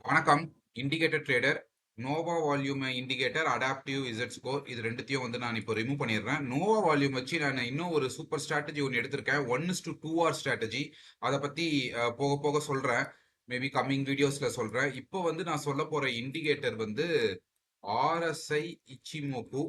வணக்கம். Indicator trader, nova volume indicator, adaptive Z score இது 2த்தையும் வந்து நான் இப்போ ரிமூவ் பண்ணிடுறேன். நோவா வால்யூம் வச்சு நான் இன்னும் ஒரு சூப்பர் ஸ்ட்ராட்டஜி ஒண்ணு எடுத்திருக்கேன். 1:2 ஹவர் ஸ்ட்ராட்டஜி. அத பத்தி போக போக சொல்றேன். மேபி கம்மிங் வீடியோஸ்ல சொல்றேன். இப்போ வந்து நான் சொல்லப் போற இண்டிகேட்டர் வந்து RSI இச்சிமோகு.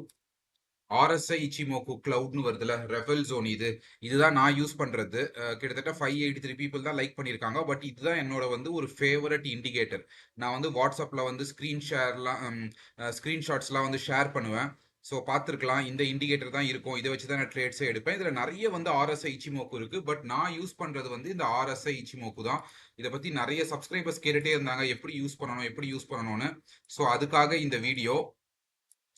RSI இச்சிமோகு கிளவுட்னு வருதுல, ரெஃபல் ஜோன் இது. இதுதான் நான் யூஸ் பண்றது. கிட்டத்தட்ட 583 பீப்பிள் தான் லைக் பண்ணியிருக்காங்க. பட் இதுதான் என்னோட வந்து ஒரு ஃபேவரட் இண்டிகேட்டர். நான் வந்து வாட்ஸ்அப்ல வந்து ஸ்கிரீன்ஷாட்ஸ்லாம் வந்து ஷேர் பண்ணுவேன். ஸோ பார்த்துருக்கலாம். இந்த இண்டிகேட்டர் தான் இருக்கும். இதை வச்சு தான் நான் ட்ரேட்ஸே எடுப்பேன். இதில் நிறைய வந்து RSI இச்சிமோக்கு இருக்கு. பட் நான் யூஸ் பண்றது வந்து இந்த RSI இச்சிமோக்கு தான். இதை பத்தி நிறைய சப்ஸ்கிரைபர்ஸ் கேட்டுட்டே இருந்தாங்க, எப்படி யூஸ் பண்ணணும் எப்படி யூஸ் பண்ணணும்னு. ஸோ அதுக்காக இந்த வீடியோ.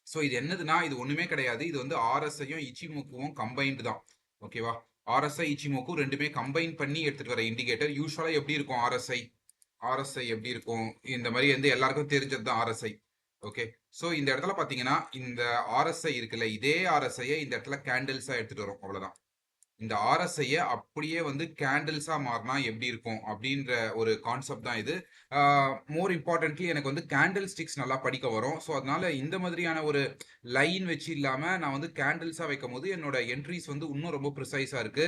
ஸோ இது என்னதுன்னா, இது ஒண்ணுமே கிடையாது. இது வந்து RSIயும் இச்சிமோக்குவும் கம்பைன்டு தான். ஓகேவா? RSI இச்சிமோக்கு 2மே கம்பைன் பண்ணி எடுத்துட்டு வர இண்டிகேட்டர். யூசுவலா எப்படி இருக்கும் RSI எப்படி இருக்கும்? இந்த மாதிரி வந்து எல்லாருக்கும் தெரிஞ்சது தான் RSI. ஓகே. ஸோ இந்த இடத்துல பாத்தீங்கன்னா, இந்த RSI இருக்குல்ல, இதே RSIயை இந்த இடத்துல கேண்டில்ஸா எடுத்துட்டு வரும். அவ்வளவுதான். இந்த RSIய அப்படியே வந்து கேண்டில்ஸா மாறினா எப்படி இருக்கும் அப்படின்ற ஒரு கான்செப்ட் தான் இது. மோர் இம்பார்ட்டன்ட்லி எனக்கு வந்து கேண்டில் ஸ்டிக்ஸ் நல்லா படிக்க வரும். ஸோ அதனால இந்த மாதிரியான ஒரு லைன் வச்சு இல்லாம நான் வந்து கேண்டில்ஸா வைக்கும் போது என்னோட என்ட்ரிஸ் வந்து இன்னும் ரொம்ப ப்ரிசைஸா இருக்கு.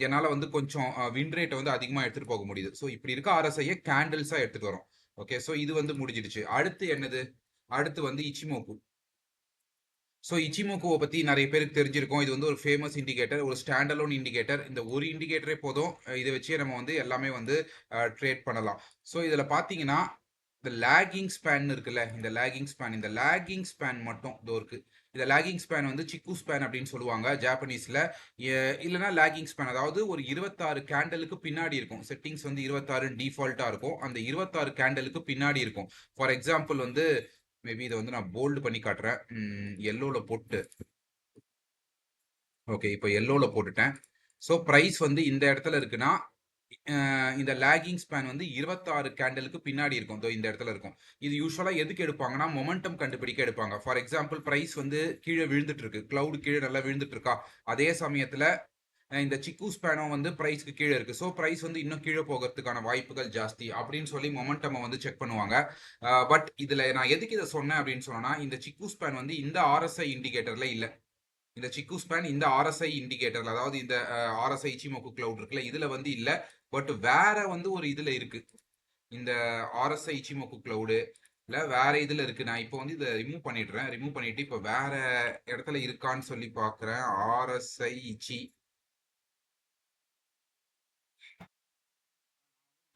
என்னால வந்து கொஞ்சம் வின் ரேட்டை வந்து அதிகமா எடுத்துட்டு போக முடியுது. ஸோ இப்படி இருக்க RSIயை கேண்டில்ஸா எடுத்துட்டு வரும். ஓகே. ஸோ இது வந்து முடிஞ்சிடுச்சு. அடுத்து என்னது? அடுத்து வந்து இச்சிமோக்கு. ஸோ இச்சிமோக்குவை பத்தி நிறைய பேருக்கு தெரிஞ்சிருக்கும். இது வந்து ஒரு ஃபேமஸ் இண்டிகேட்டர், ஒரு ஸ்டாண்ட் அலோன் இண்டிகேட்டர். இந்த ஒரு இண்டிகேட்டரே போதும். இதை வச்சே நம்ம வந்து எல்லாமே வந்து ட்ரேட் பண்ணலாம். ஸோ இதுல பாத்தீங்கன்னா, இந்த லேகிங் ஸ்பேன் இருக்குல்ல, இந்த லேகிங் ஸ்பேன் மட்டும் இதோ இருக்கு. இந்த லேகிங் ஸ்பேன் வந்து சிக்கு ஸ்பேன் அப்படின்னு சொல்லுவாங்க ஜாப்பனீஸ்ல. இல்லைன்னா லேகிங் ஸ்பேன், அதாவது ஒரு 26 கேண்டலுக்கு பின்னாடி இருக்கும். செட்டிங்ஸ் வந்து 26 டிஃபால்ட்டா இருக்கும். அந்த 26 கேண்டலுக்கு பின்னாடி இருக்கும். ஃபார் எக்ஸாம்பிள் வந்து மேபி இதை வந்து நான் போல்டு பண்ணி காட்டுறேன். எல்லோல போட்டு, ஓகே, இப்போ எல்லோல போட்டுட்டேன். ஸோ பிரைஸ் வந்து இந்த இடத்துல இருக்குன்னா, இந்த லேகிங் ஸ்பேன் வந்து 26 கேண்டலுக்கு பின்னாடி இருக்கும். இந்த இடத்துல இருக்கும். இது யூஸ்வலா எதுக்கு எடுப்பாங்கன்னா, மொமெண்டம் கண்டுபிடிக்க எடுப்பாங்க. ஃபார் எக்ஸாம்பிள் பிரைஸ் வந்து கீழே விழுந்துட்டு இருக்கு, கிளவுட் கீழே நல்லா விழுந்துட்டு இருக்கா, அதே சமயத்துல இந்த சிக்கு ஸ்பேனும் வந்து பிரைஸ்க்கு கீழே இருக்கு. ஸோ பிரைஸ் வந்து இன்னும் கீழே போகிறதுக்கான வாய்ப்புகள் ஜாஸ்தி அப்படின்னு சொல்லி மொமெண்டம் வந்து செக் பண்ணுவாங்க. பட் இதுல நான் எதுக்கு இதை சொன்னேன் அப்படின்னு சொன்னா, இந்த சிக்கு ஸ்பேன் வந்து இந்த RSI இண்டிகேட்டர்ல இல்ல. இந்த சிக்கு ஸ்பேன் இந்த RSI இண்டிகேட்டர்ல, அதாவது இந்த RSI இச்சிமோக்கு கிளவுட் இருக்குல்ல, இதுல வந்து இல்ல. பட் வேற வந்து ஒரு இதுல இருக்கு. இந்த RSI இச்சிமோக்கு கிளவுடு இல்ல வேற இதுல இருக்கு. நான் இப்போ வந்து இதை ரிமூவ் பண்ணிடுறேன். ரிமூவ் பண்ணிட்டு இப்போ வேற இடத்துல இருக்கான்னு சொல்லி பாக்குறேன். RSI இச்சி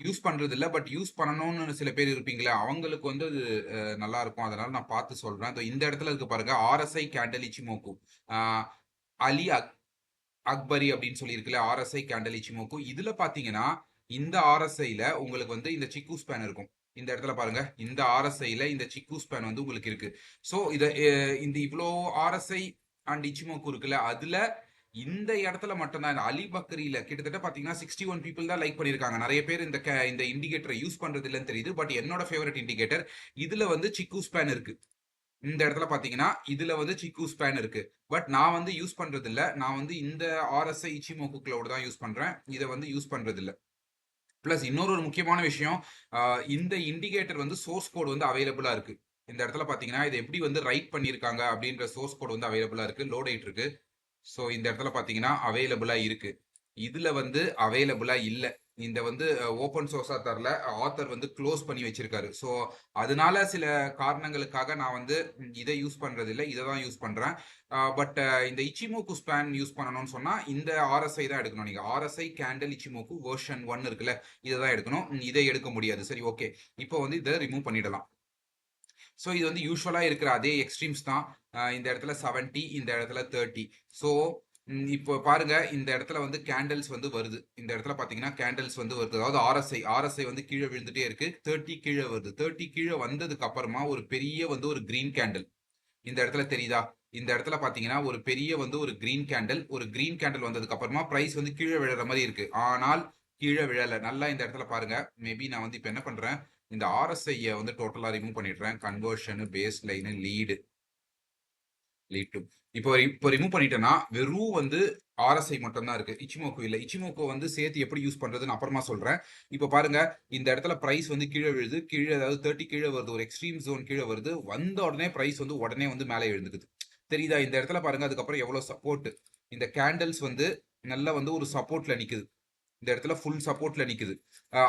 யூஸ் பண்றது இல்ல. பட் யூஸ் பண்ணணும்னு சில பேர் இருப்பீங்களா, அவங்களுக்கு வந்து அது நல்லா இருக்கும். அதனால நான் பார்த்து சொல்றேன். இந்த இடத்துல இருக்கு பாருங்க, RSI கேண்டல் இச்சிமோக்கு. அலி அக்பரி அப்படின்னு சொல்லி இருக்குல்ல, RSI கேண்டல் இச்சிமோக்கு. இதுல பாத்தீங்கன்னா, இந்த RSIல உங்களுக்கு வந்து இந்த சிக்கு ஸ்பேன் இருக்கும். இந்த இடத்துல பாருங்க, இந்த RSIல இந்த சிக்கு ஸ்பேன் வந்து உங்களுக்கு இருக்கு. சோ இத இந்த இவ்வளோ RSI அண்ட் இச்சிமோக்கு இருக்குல்ல, அதுல இந்த இடத்துல மட்டும்தான், இந்த அலி பக்ரியில கிட்டத்தட்ட பாத்தீங்கன்னா 61 பீப்புள் தான் லைக் பண்ணிருக்காங்க. நிறைய பேர் இந்த இண்டிகேட்டரை யூஸ் பண்றது இல்லைன்னு தெரியுது. பட் என்னோட ஃபேவரட் இண்டிகேட்டர், இதுல வந்து சிக்கு ஸ்பேன் இருக்கு. இந்த இடத்துல பாத்தீங்கன்னா இதுல வந்து சிக்கு ஸ்பேன் இருக்கு. பட் நான் வந்து யூஸ் பண்றது இல்ல. நான் வந்து இந்த RSI இச்சிமோக்கு கிளவுட் தான் யூஸ் பண்றேன். இதை வந்து யூஸ் பண்றது இல்ல. பிளஸ் இன்னொரு ஒரு முக்கியமான விஷயம், இந்த இண்டிகேட்டர் வந்து சோர்ஸ் கோட் வந்து அவைலபிளா இருக்கு. இந்த இடத்துல பாத்தீங்கன்னா இதை எப்படி வந்து ரைட் பண்ணிருக்காங்க அப்படின்ற சோர்ஸ் கோட் வந்து அவைலபிளா இருக்கு. லோட் ஆயிட்டு இருக்கு. ஸோ இந்த இடத்துல பாத்தீங்கன்னா அவைலபிளா இருக்கு. இதுல வந்து அவைலபிளா இல்ல. இந்த வந்து ஓப்பன் சோர்ஸா தரல, ஆத்தர் வந்து க்ளோஸ் பண்ணி வச்சிருக்காரு. ஸோ அதனால சில காரணங்களுக்காக நான் வந்து இதை யூஸ் பண்றது இல்லை, இதை தான் யூஸ் பண்றேன். பட் இந்த இச்சிமோக்கு ஸ்பேன் யூஸ் பண்ணணும்னு சொன்னா இந்த RSI தான் எடுக்கணும். நீங்க RSI கேண்டல் இச்சிமோக்கு வெர்ஷன் 1 இருக்குல்ல, இதை தான் எடுக்கணும். இதை எடுக்க முடியாது. சரி, ஓகே. இப்போ வந்து இதை ரிமூவ் பண்ணிடலாம். ஸோ இது வந்து யூஸ்வலா இருக்கிற அதே எக்ஸ்ட்ரீம்ஸ் தான். இந்த இடத்துல 70, இந்த இடத்துல 30. ஸோ இப்போ பாருங்க, இந்த இடத்துல வந்து கேண்டல்ஸ் வந்து வருது. இந்த இடத்துல பாத்தீங்கன்னா கேண்டல்ஸ் வந்து வருது. அதாவது RSI வந்து கீழே விழுந்துட்டே இருக்கு. 30 கீழே வருது. 30 கீழே வந்ததுக்கு அப்புறமா ஒரு பெரிய வந்து ஒரு கிரீன் கேண்டில் இந்த இடத்துல தெரியுதா? இந்த இடத்துல பாத்தீங்கன்னா ஒரு பெரிய வந்து ஒரு கிரீன் கேண்டில் வந்ததுக்கு அப்புறமா பிரைஸ் வந்து கீழே விழுற மாதிரி இருக்கு. ஆனால் கீழே விழல. நல்லா இந்த இடத்துல பாருங்க. மேபி நான் வந்து இப்ப என்ன பண்றேன், இந்த RSI வந்து டோட்டலா ரிமூவ் பண்ணிடுறேன். Conversion, base line, lead lead to இப்போ ரிமூவ் பண்ணிட்டேன்னா வெறும் வந்து ஆர்எஸ்ஐ மட்டும் தான் இருக்கு. இச்சிமோக்கு இல்ல. இச்சிமோக்கோ வந்து சேர்த்து எப்படி யூஸ் பண்றதுன்னு அப்புறமா சொல்றேன். இப்போ பாருங்க இந்த இடத்துல பிரைஸ் வந்து கீழே விழுது. கீழே அதாவது 30 கீழே வருது. ஒரு எக்ஸ்ட்ரீம் ஜோன் கீழே வருது. வந்த உடனே பிரைஸ் வந்து உடனே வந்து மேலே எழுந்துக்குது. தெரியுதா? இந்த இடத்துல பாருங்க அதுக்கப்புறம் எவ்வளவு சப்போர்ட். இந்த கேண்டல்ஸ் வந்து நல்லா வந்து ஒரு சப்போர்ட்ல நிக்குது. இந்த இடத்துல ஃபுல் சப்போர்ட்ல நிக்குது.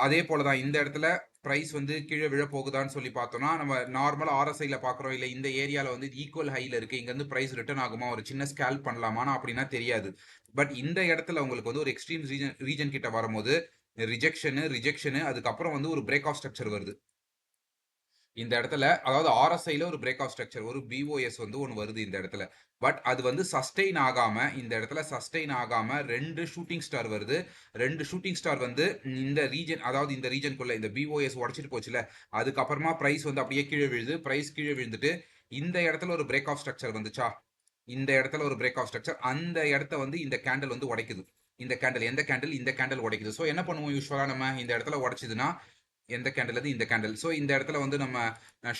அதே போலதான் இந்த இடத்துல பிரைஸ் வந்து கீழே விழ போகுதான்னு சொல்லி பார்த்தோம்னா நம்ம நார்மலா ஆர்எஸ்ஐல பாக்குறோம் இல்ல இந்த ஏரியால வந்து ஈக்குவல் ஹைல இருக்கு இங்க இருந்து பிரைஸ் ரிட்டர்ன் ஆகுமா ஒரு சின்ன ஸ்கேல் பண்ணலாமான்னு அப்படின்னா தெரியாது. பட் இந்த இடத்துல உங்களுக்கு வந்து ஒரு எக்ஸ்ட்ரீம் ரீஜன் கிட்ட வரும்போது ரிஜெக்ஷனு அதுக்கப்புறம் வந்து ஒரு பிரேக் ஆஃப் ஸ்ட்ரக்சர் வருது. இந்த இடத்துல அதாவது ஆர்எஸ்ஐல ஒரு பிரேக் ஆஃப் ஸ்ட்ரக்சர் ஒரு பிஓஎஸ் வந்து ஒன்று வருது இந்த இடத்துல. பட் அது வந்து சஸ்டெயின் ஆகாம இந்த இடத்துல சஸ்டெயின் ஆகாம 2 ஷூட்டிங் ஸ்டார் வருது. 2 ஷூட்டிங் ஸ்டார் வந்து இந்த ரீஜன் அதாவது இந்த ரீஜனுக்குள்ள இந்த பிஓஎஸ் உடைச்சிட்டு போச்சுல அதுக்கப்புறமா பிரைஸ் வந்து அப்படியே கீழே விழுது. பிரைஸ் கீழே விழுந்துட்டு இந்த இடத்துல ஒரு பிரேக் ஆஃப் ஸ்ட்ரக்சர் வந்துச்சா இந்த இடத்துல ஒரு பிரேக் ஆஃப் ஸ்ட்ரக்சர் அந்த இடத்த வந்து இந்த கேண்டில் வந்து உடைக்குது. இந்த கேண்டில் எந்த கேண்டில் இந்த கேண்டில் உடைக்குது. ஸோ என்ன பண்ணுவோம் யூஸ்வலா நம்ம இந்த இடத்துல உடைச்சதுன்னா எந்த கேண்டில் அது இந்த கேண்டில். ஸோ இந்த இடத்துல வந்து நம்ம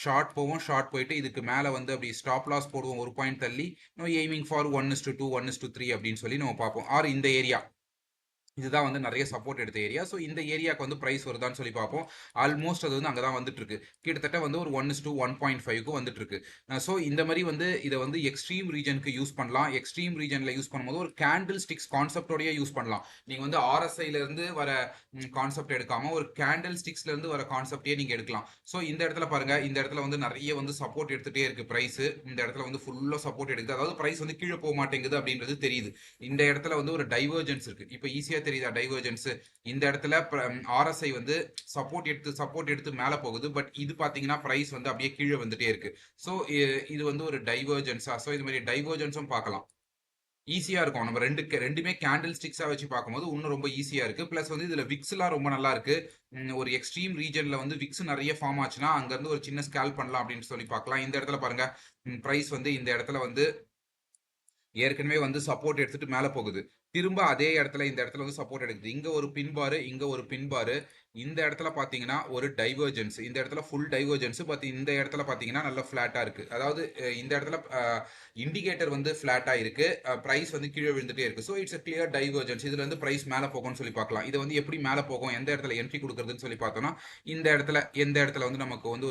ஷார்ட் போவோம். ஷார்ட் போயிட்டு இதுக்கு மேலே வந்து அப்படி ஸ்டாப் லாஸ் போடுவோம் ஒரு பாயிண்ட் தள்ளி. எய்மிங் ஃபார் 1:2 1:3 அப்படின்னு சொல்லி நம்ம பார்ப்போம். ஆர் இந்த ஏரியா இதுதான் வந்து நிறைய சப்போர்ட் எடுத்த ஏரியா. ஸோ இந்த ஏரியாவுக்கு வந்து பிரைஸ் வருதான்னு சொல்லி பார்ப்போம். ஆல்மோஸ்ட் அது வந்து அங்கே தான் வந்துட்டு இருக்கு. கிட்டத்தட்ட வந்து ஒரு 1:1.5க்கு வந்துட்டு இருக்கு. ஸோ இந்த மாதிரி வந்து இதை வந்து எக்ஸ்ட்ரீம் ரீஜனுக்கு யூஸ் பண்ணலாம். எக்ஸ்ட்ரீம் ரீஜன்ல யூஸ் பண்ணும்போது ஒரு கேண்டில் ஸ்டிக்ஸ் கான்செப்டோடய யூஸ் பண்ணலாம். நீங்க வந்து ஆர்எஸ்ஐல இருந்து வர கான்செப்ட் எடுக்காம ஒரு கேண்டில் ஸ்டிக்ஸ்ல இருந்து வர கான்செப்டே நீங்க எடுக்கலாம். ஸோ இந்த இடத்துல பாருங்க இந்த இடத்துல வந்து நிறைய வந்து சப்போர்ட் எடுத்துட்டே இருக்கு பிரைஸ். இந்த இடத்துல வந்து ஃபுல்லா சப்போர்ட் எடுக்குது. அதாவது பிரைஸ் வந்து கீழே போக மாட்டேங்குது அப்படின்றது தெரியுது. இந்த இடத்துல வந்து ஒரு டைவர்ஜென்ஸ் இருக்கு. இப்போ ஈஸியா தெரியுதா டைவர்ஜென்ஸ். இந்த இடத்துல ஆர்எஸ்ஐ வந்து சப்போர்ட் எடுத்து மேல போகுது. பட் இது பாத்தீங்கன்னா பிரைஸ் வந்து அப்படியே கீழே வந்துட்டே இருக்கு. ஸோ இது வந்து ஒரு டைவர்ஜென்ஸா. ஸோ இது மாதிரி டைவர்ஜென்ஸும் பார்க்கலாம். ஈஸியா இருக்கும். நம்ம ரெண்டுமே கேண்டில் ஸ்டிக்ஸா வச்சு பார்க்கும்போது இன்னும் ரொம்ப ஈஸியா இருக்கு. பிளஸ் வந்து இதுல விக்ஸ் எல்லாம் ரொம்ப நல்லா இருக்கு. ஒரு எக்ஸ்ட்ரீம் ரீஜன்ல வந்து விக்ஸ் நிறைய ஃபார்ம் ஆச்சுன்னா அங்க இருந்து ஒரு சின்ன ஸ்கேல் பண்ணலாம் அப்படின்னு சொல்லி பார்க்கலாம். இந்த இடத்துல பாருங்க பிரைஸ் வந்து இந்த இடத்துல வந்து ஏற்கனவே வந்து சப்போர்ட் எடுத்துட்டு மேல போகுது. திரும்ப அதே இடத்துல இந்த இடத்துல வந்து சப்போர்ட் எடுக்குது. இங்க ஒரு பின் பாரு, இங்க ஒரு பின் பாரு. இந்த இடத்துல பாத்தீங்கன்னா ஒரு டைவர்ஜென்ஸ். இந்த இடத்துல ஃபுல் டைவர்ஜென்ஸ். பட் இந்த இடத்துல பாத்தீங்கன்னா நல்லா ஃபிளாட்டா இருக்கு. அதாவது இந்த இடத்துல இண்டிகேட்டர் வந்து ஃபிளாட்டா இருக்கு. பிரைஸ் வந்து கீழே விழுந்துட்டே இருக்கு. So it's clear divergence. இதுல இருந்து பிரைஸ் மேல போகும்னு சொல்லி பார்க்கலாம். இது வந்து எப்படி மேல போகும் எந்த இடத்துல என்ட்ரி கொடுக்கறதுன்னு சொல்லி பார்த்தோம்னா இந்த இடத்துல எந்த இடத்துல வந்து நமக்கு வந்து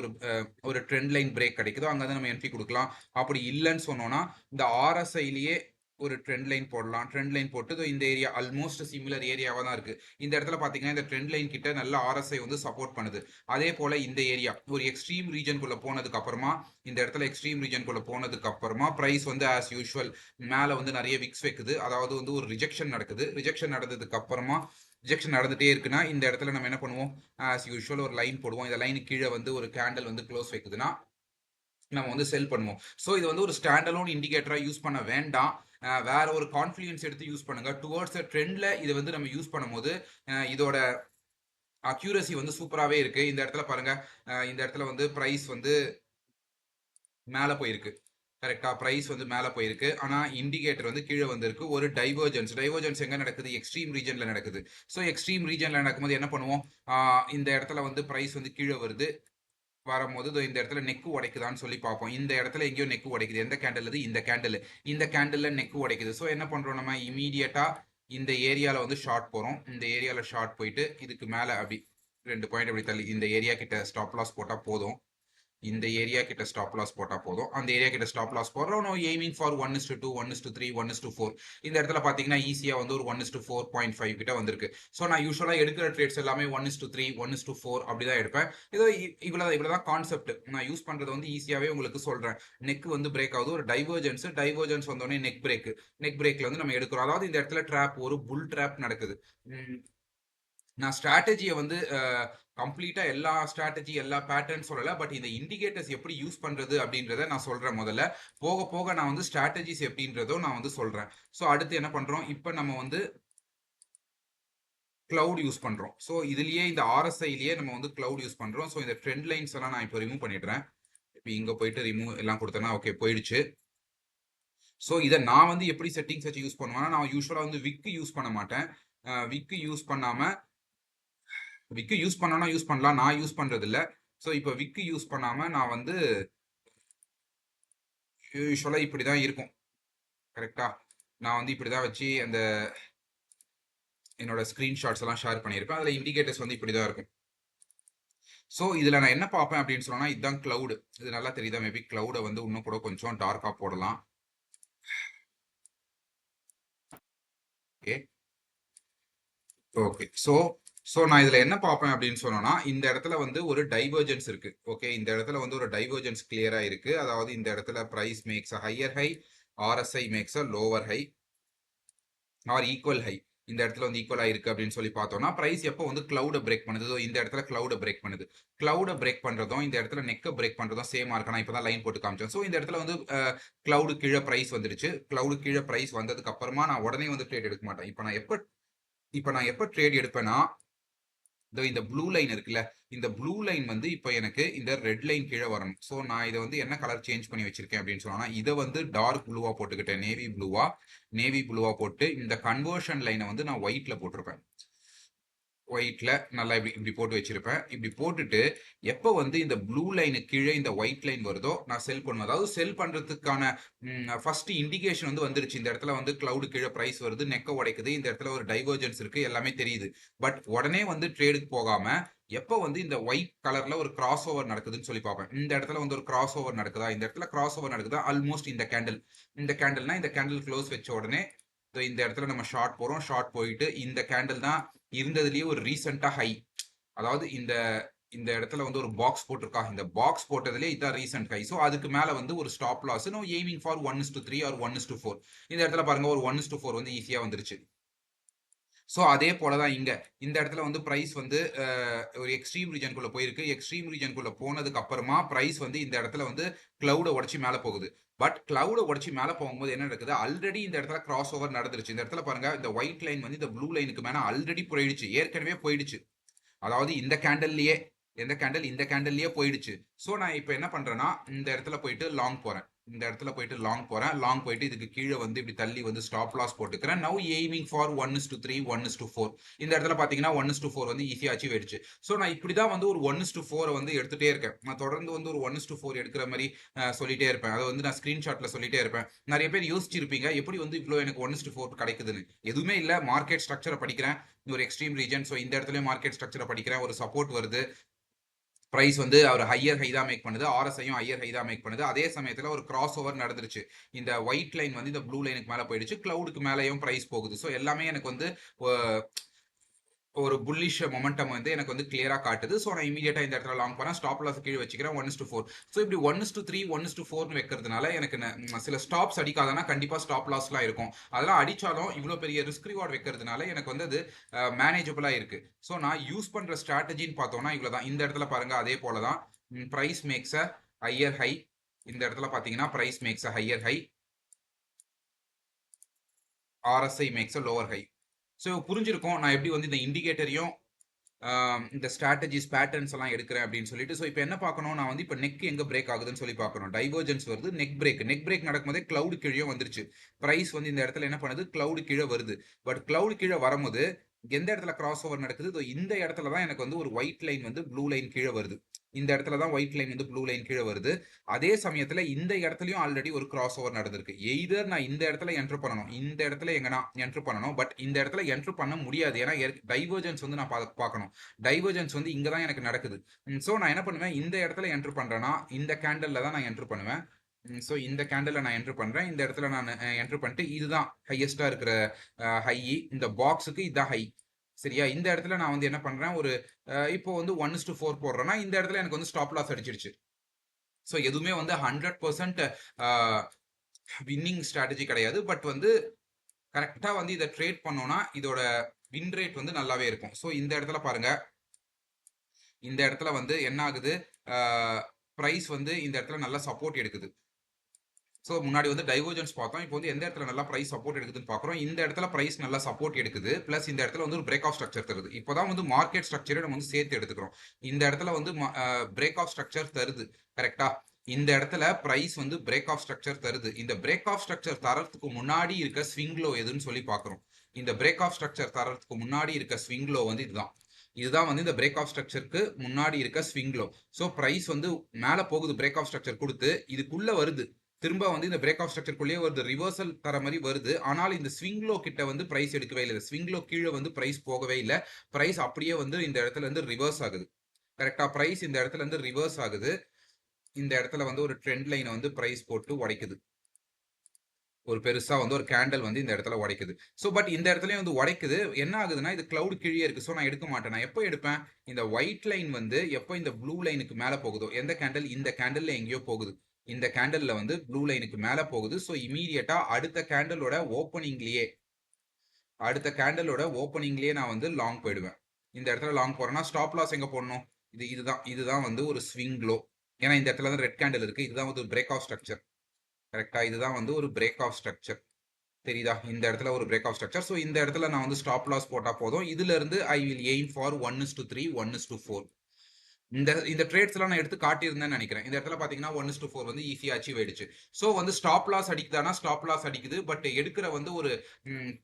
ஒரு ட்ரெண்ட் லைன் பிரேக் கிடைக்குதோ அங்க வந்து நம்ம என்ட்ரி கொடுக்கலாம். அப்படி இல்லைன்னு சொன்னோம்னா இந்த ஆர்எஸ்ஐலயே ஒரு ட்ரெண்ட் லைன் போடலாம். ட்ரெண்ட் லைன் போட்டு இந்த ஏரியா ஆல்மோஸ்ட் சிமிலர் ஏரியாவா தான் இருக்கு. இந்த இடத்துல பாத்தீங்கன்னா இந்த ட்ரெண்ட் லைன் கிட்ட நல்ல ஆர்எஸ்ஐ வந்து சப்போர்ட் பண்ணுது. அதே போல இந்த ஏரியா ஒரு எக்ஸ்ட்ரீம் ரீஜனுக்குள்ள போனதுக்கு அப்புறமா இந்த இடத்துல எக்ஸ்ட்ரீம் ரீஜனுக்குள்ள போனதுக்கு அப்புறமா பிரைஸ் வந்து ஆஸ் யூஷுவல் மேல வந்து நிறைய விக்ஸ் வைக்குது. அதாவது வந்து ஒரு ரிஜெக்ஷன் நடக்குது. ரிஜெக்ஷன் நடந்ததுக்கு அப்புறமா ரிஜெக்ஷன் நடந்துட்டே இருக்குன்னா இந்த இடத்துல நம்ம என்ன பண்ணுவோம் ஆஸ் யூஷுவல் ஒரு லைன் போடுவோம். இந்த லைன் கீழே வந்து ஒரு கேண்டில் வந்து க்ளோஸ் வைக்குதுன்னா நம்ம வந்து செல் பண்ணுவோம். ஸோ இது வந்து ஒரு ஸ்டாண்டலோன் இண்டிகேட்டரா யூஸ் பண்ண வேண்டாம். வேற ஒரு கான்ஃபிளியன்ஸ் எடுத்து யூஸ் பண்ணுங்க. டுவர்ட்ஸ் ட்ரெண்ட்ல இதை வந்து நம்ம யூஸ் பண்ணும்போது இதோட அக்யூரசி வந்து சூப்பராகவே இருக்கு. இந்த இடத்துல பாருங்க இந்த இடத்துல வந்து பிரைஸ் வந்து மேலே போயிருக்கு. கரெக்டா பிரைஸ் வந்து மேலே போயிருக்கு. ஆனால் இண்டிகேட்டர் வந்து கீழே வந்திருக்கு. ஒரு டைவர்ஜென்ஸ் எங்க நடக்குது எக்ஸ்ட்ரீம் ரீஜன்ல நடக்குது. ஸோ எக்ஸ்ட்ரீம் ரீஜன்ல நடக்கும்போது என்ன பண்ணுவோம் இந்த இடத்துல வந்து பிரைஸ் வந்து கீழே வருது. வரும்போது இந்த இடத்துல நெக்கு உடைக்குதான்னு சொல்லி பார்ப்போம். இந்த இடத்துல எங்கேயோ நெக்கு உடைக்குது. எந்த கேண்டில் இது இந்த கேண்டில்ல நெக்கு உடைக்குது. ஸோ என்ன பண்றோம் நம்ம இமீடியட்டா இந்த ஏரியால வந்து ஷார்ட் போறோம். இந்த ஏரியால ஷார்ட் போயிட்டு இதுக்கு மேல அப்படி 2 பாயிண்ட் அப்படி தள்ளி இந்த ஏரியா கிட்ட ஸ்டாப் லாஸ் போட்டா போதும். இந்த ஏரியா கிட்ட ஸ்டாப் லாஸ் போட்டா போதும். அந்த ஏரியா கிட்ட ஸ்டாப் லாஸ் போடுறோம். Aiming for 1:2 1:3 1:4. இந்த இடத்துல பாத்தீங்கன்னா ஈஸியா வந்து ஒரு 1:4.5 கிட்ட வந்திருக்கு. ஸோ நான் யூஸ்வலா எடுக்கிற ட்ரேட்ஸ் எல்லாமே 1:3 1:4 அப்படிதான் எடுப்பேன். இதோ இவ்வளவுதான் கான்செப்ட். நான் யூஸ் பண்றது வந்து ஈஸியாவே உங்களுக்கு சொல்றேன். நெக் வந்து பிரேக் ஆகுது. ஒரு டைவர்ஜென்ஸ் வந்தோடனே நெக் பிரேக்ல வந்து நம்ம எடுக்கிறோம். அதாவது இந்த இடத்துல ட்ராப் ஒரு புல் ட்ராப் நடக்குது. நான் ஸ்ட்ராட்டஜியை வந்து கம்ப்ளீட்டா எல்லா ஸ்ட்ராட்டஜி எல்லா பேட்டர்ன் சொல்லல. பட் இந்த இண்டிகேட்டர்ஸ் எப்படி யூஸ் பண்றது அப்படின்றத நான் சொல்றேன். முதல்ல போக போக நான் வந்து ஸ்ட்ராட்டஜிஸ் எப்படின்றதும் நான் வந்து சொல்றேன். ஸோ அடுத்து என்ன பண்றோம் இப்போ நம்ம வந்து கிளவுட் யூஸ் பண்றோம். ஸோ இதுலயே இந்த ஆர்எஸ்ஐலயே நம்ம வந்து கிளவுட் யூஸ் பண்றோம். ஸோ இந்த ட்ரெண்ட் லைன்ஸ் எல்லாம் நான் இப்போ ரிமூவ் பண்ணிடுறேன். இப்போ இங்க போயிட்டு ரிமூவ் எல்லாம் கொடுத்தேன்னா ஓகே போயிடுச்சு. ஸோ இதை நான் வந்து எப்படி செட்டிங்ஸ் வச்சு யூஸ் பண்ணுவேன்னா நான் யூஸ்வலா வந்து விக் யூஸ் பண்ண மாட்டேன். விக் யூஸ் பண்ணாம விக்கு யூஸ் பண்ணனா யூஸ் பண்ணலாம். நான் யூஸ் பண்றது இல்ல. ஸோ இப்போ விக்கு யூஸ் பண்ணாம நான் வந்து யூசுவலா இப்படிதான் இருக்கும். கரெக்ட்டா? நான் வந்து இப்படிதான் வச்சு அந்த என்னோட ஸ்கிரீன்ஷாட்ஸ் எல்லாம் ஷேர் பண்ணியிருப்பேன். அதுல இண்டிகேட்டர்ஸ் வந்து இப்படிதான் இருக்கும். ஸோ இதுல நான் என்ன பார்ப்பேன் அப்படின்னு சொன்னா, இதுதான் கிளவுட். இது நல்லா தெரியுதா? மேபி கிளவுட வந்து இன்னும் கூட கொஞ்சம் டார்க்கா போடலாம். ஓகே. ஓகே. ஸோ நான் இதுல என்ன பார்ப்பேன் அப்படின்னு சொன்னோம்னா, இந்த இடத்துல வந்து ஒரு டைவர்ஜென்ஸ் இருக்கு. ஓகே. இந்த இடத்துல வந்து ஒரு டைவர்ஜென்ஸ் கிளியரா இருக்கு. அதாவது இந்த இடத்துல price makes a higher high, RSI makes a lower high or equal high. இந்த இடத்துல வந்து ஈக்குவலா இருக்கு அப்படின்னு சொல்லி பார்த்தோம்னா, பிரைஸ் எப்போ வந்து கிளவுட பிரேக் பண்ணுது? இந்த இடத்துல கிளவுட பிரேக் பண்ணுது. கிளவுட பிரேக் பண்றதும் இந்த இடத்துல நெக்க பிரேக் பண்றதும் சேமா இருக்கு. நான் இப்பதான் லைன் போட்டு காமிச்சேன். ஸோ இந்த இடத்துல வந்து கிளவுடு கீழே பிரைஸ் வந்துடுச்சு. கிளவுடு கீழே பிரைஸ் வந்ததுக்கு அப்புறமா நான் உடனே வந்து ட்ரேட் எடுக்க மாட்டேன். இப்ப நான் எப்ப ட்ரேட் எடுப்பேன்னா, இந்த ப்ளூ லைன் இருக்குல்ல, இந்த ப்ளூ லைன் வந்து இப்ப எனக்கு இந்த ரெட் லைன் கீழே வரணும். ஸோ நான் இதை வந்து என்ன கலர் சேஞ்ச் பண்ணி வச்சிருக்கேன் அப்படின்னு சொன்னா, இதை வந்து டார்க் ப்ளூவா போட்டுக்கிட்டேன். நேவி ப்ளூவா போட்டு இந்த கன்வர்ஷன் லைனை வந்து நான் ஒயிட்ல போட்டிருப்பேன். ஒயிட்ல நல்லா இப்படி இப்படி போட்டு வச்சிருப்பேன். இப்படி போட்டுட்டு எப்போ வந்து இந்த ப்ளூ லைனுக்கு கீழே இந்த ஒயிட் லைன் வருதோ நான் செல் பண்ணுவேன். அதாவது செல் பண்றதுக்கான ஃபர்ஸ்ட் இண்டிகேஷன் வந்து வந்துருச்சு. இந்த இடத்துல வந்து கிளவுட் கீழே பிரைஸ் வருது, நெக்க உடைக்குது, இந்த இடத்துல ஒரு டைவர்ஜென்ஸ் இருக்கு, எல்லாமே தெரியுது. பட் உடனே வந்து ட்ரேடுக்கு போகாம எப்போ வந்து இந்த ஒயிட் கலர்ல ஒரு கிராஸ் ஓவர் நடக்குதுன்னு சொல்லி பார்ப்பேன். இந்த இடத்துல வந்து ஒரு கிராஸ் ஓவர் நடக்குதா, இந்த இடத்துல கிராஸ் ஓவர் நடக்குதா, ஆல்மோஸ்ட் இந்த கேண்டில்னா இந்த கேண்டில் க்ளோஸ் வச்ச உடனே இந்த இடத்துல நம்ம ஷார்ட் போறோம். ஷார்ட் போயிட்டு இந்த கேண்டில் தான் இருந்ததுலயே ஒரு ரீசெண்டா ஹை. அதாவது இந்த இந்த இடத்துல வந்து ஒரு பாக்ஸ் போட்டிருக்கா. இந்த பாக்ஸ் போட்டதுலேயே இதான் ரீசெண்ட் ஹை. ஸோ அதுக்கு மேல வந்து ஒரு stop loss no aiming for 1:3 or 1:4. இந்த இடத்துல பாருங்க ஒரு 1:4 வந்து ஈஸியா வந்துருச்சு. ஸோ அதே போல தான் இங்க இந்த இடத்துல வந்து பிரைஸ் வந்து ஒரு எக்ஸ்ட்ரீம் ரீஜனுக்குள்ள போயிருக்கு. எக்ஸ்ட்ரீம் ரீஜனுக்குள்ள போனதுக்கு அப்புறமா பிரைஸ் வந்து இந்த இடத்துல வந்து கிளவுட உடச்சி மேல போகுது. பட் கிளவுட உடச்சி மேல போகும்போது என்ன நடக்குது? ஆல்ரெடி இந்த இடத்துல கிராஸ் ஓவர் நடந்துருச்சு. இந்த இடத்துல பாருங்க இந்த ஒயிட் லைன் வந்து இந்த ப்ளூ லைனுக்கு மேல ஆல்ரெடி போயிடுச்சு. ஏற்கனவே போயிடுச்சு. அதாவது இந்த கேண்டல்லயே இந்த கேண்டல்லயே போயிடுச்சு. ஸோ நான் இப்போ என்ன பண்றேன்னா, இந்த இடத்துல போயிட்டு லாங் போறேன். லாங் போயிட்டு இதுக்கு கீழே வந்து இப்படி தள்ளி வந்து ஸ்டாப் லாஸ் போட்டுக்கிறேன். Now aiming for 1:3, 1:4. இந்த இடத்துல பாத்தீங்கன்னா 1:4 வந்து ஈஸியா அச்சீவ் ஆயிடுச்சு. ஸோ நான் இப்படிதான் வந்து ஒரு 1:4 வந்து எடுத்துட்டே இருக்கேன். நான் தொடர்ந்து வந்து ஒரு 1:4 எடுக்கிற மாதிரி சொல்லிட்டே இருப்பேன். அதை வந்து நான் ஸ்கிரீன்ஷாட்ல சொல்லிட்டே இருப்பேன். நிறைய பேர் யோசிச்சிருப்பீங்க, எப்படி வந்து இவ்வளோ எனக்கு 1:4 கிடைக்குதுன்னு. எதுவுமே இல்லை, மார்க்கெட் ஸ்ட்ரக்சரை படிக்கிறேன். ஒரு எக்ஸ்ட்ரீம் ரீஜன். ஸோ இந்த இடத்துல மார்க்கெட் ஸ்ட்ரக்சரை படிக்கிறேன். ஒரு சப்போர்ட் வருது, பிரைஸ் வந்து அவர் ஹையர் ஹை தான் மேக் பண்ணுது, RSIயும் ஹையர் ஹை தான் மேக் பண்ணுது. அதே சமயத்துல ஒரு கிராஸ் ஓவர் நடந்துருச்சு. இந்த ஒயிட் லைன் வந்து இந்த ப்ளூ லைனுக்கு மேல போயிடுச்சு, கிளவுடுக்கு மேலேயும் பிரைஸ் போகுது. ஸோ எல்லாமே எனக்கு வந்து ஒரு புல்லிஷ் மொமெண்டம் வந்து எனக்கு வந்து கிளியரா காட்டுது. ஸோ நான் இமீடியட்டா இந்த இடத்துல லாங் போறேன், ஸ்டாப் லாஸ் கீழே வச்சுக்கிறேன் 1:4. ஸோ இப்படி 1:3, 1:4 வைக்கிறதுனால எனக்கு சில ஸ்டாப்ஸ் அடிக்காதனா கண்டிப்பா ஸ்டாப் லாஸ்லாம் இருக்கும். அதெல்லாம் அடிச்சாலும் இவ்வளோ பெரிய ரிஸ்க் ரிவார்ட் வைக்கிறதுனால எனக்கு வந்து அது மேனேஜபிளா இருக்கு. ஸோ நான் யூஸ் பண்ற ஸ்ட்ராட்டஜின்னு பார்த்தோம்னா இவ்வளவுதான். இந்த இடத்துல பாருங்க அதே போல தான் price makes a higher high. இந்த இடத்துல பாத்தீங்கன்னா price makes a higher high, RSI makes a lower high. So புரிஞ்சிருக்கும் நான் எப்படி வந்து இந்த இண்டிகேட்டரையும் இந்த ஸ்ட்ராட்டஜிஸ் பேட்டர்ன்ஸ் எல்லாம் எடுக்கிறேன் அப்படின்னு சொல்லிட்டு. ஸோ இப்போ என்ன பார்க்கணும், நான் வந்து இப்போ நெக் எங்க பிரேக் ஆகுதுன்னு சொல்லி பார்க்கணும். டைவர்ஜென்ஸ் வருது, நெக் பிரேக் நடக்கும்போதே கிளவுட் கீழே வந்துருச்சு. பிரைஸ் வந்து இந்த இடத்துல என்ன பண்ணுது, கிளவுட் கீழே வருது. பட் கிளவுட் கீழே வரும்போது எந்த இடத்துல கிராஸ் ஓவர் நடக்குது, இந்த இடத்துல தான் எனக்கு வந்து ஒரு ஒயிட் லைன் வந்து ப்ளூ லைன் கீழே வருது. இந்த இடத்துல தான் ஒயிட் லைன் வந்து ப்ளூ லைன் கீழே வருது. அதே சமயத்துல இந்த இடத்துலயும் ஆல்ரெடி ஒரு கிராஸ் ஓவர் நடந்திருக்கு. எய்தர் நான் இந்த இடத்துல என்ட்ரு பண்ணணும், இந்த இடத்துல எங்கன்னா என்ட்ரு பண்ணணும். பட் இந்த இடத்துல என்ட்ரு பண்ண முடியாது, ஏன்னா டைவர்ஜென்ஸ் வந்து நான் பார்க்கணும். டைவர்ஜென்ஸ் வந்து இங்க தான் எனக்கு நடக்குது. ஸோ நான் என்ன பண்ணுவேன், இந்த இடத்துல என்ட்ரு பண்றேன்னா இந்த கேண்டல்ல தான் நான் என்ட்ரு பண்ணுவேன். ஸோ இந்த கேண்டல்ல நான் என்ட்ரு பண்றேன். இந்த இடத்துல நான் என்ட்ரு பண்ணிட்டு இதுதான் ஹையஸ்டா இருக்கிற ஹை. இந்த பாக்ஸுக்கு இதுதான் ஹை. சரியா? இந்த இடத்துல நான் வந்து என்ன பண்றேன், ஒரு இப்போ வந்து 1:4 போடுறேன்னா இந்த இடத்துல எனக்கு வந்து ஸ்டாப் லாஸ் அடிச்சிருச்சு. ஸோ எதுவுமே வந்து 100% வின்னிங் ஸ்ட்ராட்டஜி கிடையாது. பட் வந்து கரெக்டா வந்து இதை ட்ரேட் பண்ணோம்னா இதோட வின் ரேட் வந்து நல்லாவே இருக்கும். ஸோ இந்த இடத்துல பாருங்க, இந்த இடத்துல வந்து என்ன ஆகுது, பிரைஸ் வந்து இந்த இடத்துல நல்லா சப்போர்ட் எடுக்குது. ஸோ முன்னாடி வந்து டைவர்ஜென்ஸ் பார்த்தோம், இப்போ வந்து எந்த இடத்துல நல்லா பிரைஸ் சப்போர்ட் எடுக்குதுன்னு பார்க்குறோம். இந்த இடத்துல பிரைஸ் நல்லா சப்போர்ட் எடுக்குது, பிளஸ் இந்த இடத்துல வந்து ஒரு பிரேக் ஆஃப் ஸ்ட்ரக்சர் தருது. இப்போதான் வந்து மார்க்கெட் ஸ்ட்ரக்சரை நம்ம வந்து சேர்த்து எடுத்துக்கிறோம். இந்த இடத்துல வந்து பிரேக் ஆஃப் ஸ்ட்ரக்சர் தருது, கரெக்டா? இந்த இடத்துல பிரைஸ் வந்து பிரேக் ஆஃப் ஸ்ட்ரக்சர் தருது. இந்த பிரேக் ஆஃப் ஸ்ட்ரக்சர் தரத்துக்கு முன்னாடி இருக்க ஸ்விங் லோ எதுன்னு சொல்லி பார்க்குறோம். இந்த பிரேக் ஆஃப் ஸ்ட்ரக்சர் தரத்துக்கு முன்னாடி இருக்க ஸ்விங் லோ வந்து இதுதான் வந்து இந்த பிரேக் ஆஃப் ஸ்ட்ரக்சருக்கு முன்னாடி இருக்க ஸ்விங் லோ. ஸோ பிரைஸ் வந்து மேல போகுது, பிரேக் ஆஃப் ஸ்ட்ரக்சர் கொடுத்து இதுக்குள்ள வருது. திரும்ப வந்து இந்த பிரேக் ஆஃப் ஸ்ட்ரக்சர்க்குள்ளேயே வருது, ரிவர்சல் தர மாரி வருது. ஆனாலும் இந்த ஸ்விங் லோ கிட்ட வந்து பிரைஸ் எடுக்கவே இல்ல. ஸ்விங் லோ கீழ வந்து பிரைஸ் போகவே இல்ல. பிரைஸ் அப்படியே வந்து இந்த இடத்துல இருந்து ரிவர்ஸ் ஆகுது. கரெக்ட்டா? பிரைஸ் இந்த இடத்துல இருந்து ரிவர்ஸ் ஆகுது. இந்த இடத்துல வந்து ஒரு ட்ரெண்ட் லைன வந்து பிரைஸ் போட்டு உடைக்குது. ஒரு பெருசா வந்து ஒரு கேண்டல் வந்து இந்த இடத்துல உடைக்குது. பட் இந்த இடத்துலயும் வந்து உடைக்குது. என்ன ஆகுதுன்னா, இது கிளவுட் கீழயே இருக்கு. நான் எடுக்க மாட்டேன். நான் எப்ப எடுப்பேன்? இந்த ஒயிட் லைன் வந்து எப்ப இந்த ப்ளூ லைனுக்கு மேல போகுதோ, எந்த கேண்டல்? இந்த கேண்டல்ல எங்கேயோ போகுது. இந்த கேண்டல்ல வந்து ப்ளூ லைனுக்கு மேல போகுது. இம்மீடியட்டா அடுத்த கேண்டலோட ஓப்பனிங்லயே நான் வந்து லாங் போயிடுவேன். இந்த இடத்துல லாங் போறேன்னா, ஸ்டாப் லாஸ் எங்க போடணும்? இதுதான் வந்து ஒரு ஸ்விங் லோ. ஏன்னா இந்த இடத்துல தான் ரெட் கேண்டல் இருக்கு. இதுதான் வந்து ஒரு பிரேக் ஆஃப் ஸ்ட்ரக்சர். கரெக்ட்டா? இதுதான் வந்து ஒரு பிரேக் ஆஃப் ஸ்ட்ரக்சர். தெரியுதா? இந்த இடத்துல ஒரு பிரேக் ஆஃப் ஸ்ட்ரக்சர். இந்த இடத்துல நான் வந்து ஸ்டாப் லாஸ் போட்டா போதும். இதுல இருந்து ஐ வில் எய்ம் ஃபார் 1:3, 1:4. இந்த இந்த ட்ரேட்ஸ்லாம் நான் எடுத்து காட்டியிருந்தேன்னு நினைக்கிறேன். இந்த இடத்துல பார்த்தீங்கன்னா 1:4 வந்து ஈஸியா அச்சீவ் ஆயிடுச்சு. வந்து ஸ்டாப் லாஸ் அடிக்குதானா? ஸ்டாப் லாஸ் அடிக்குது. பட் எடுக்கிற வந்து ஒரு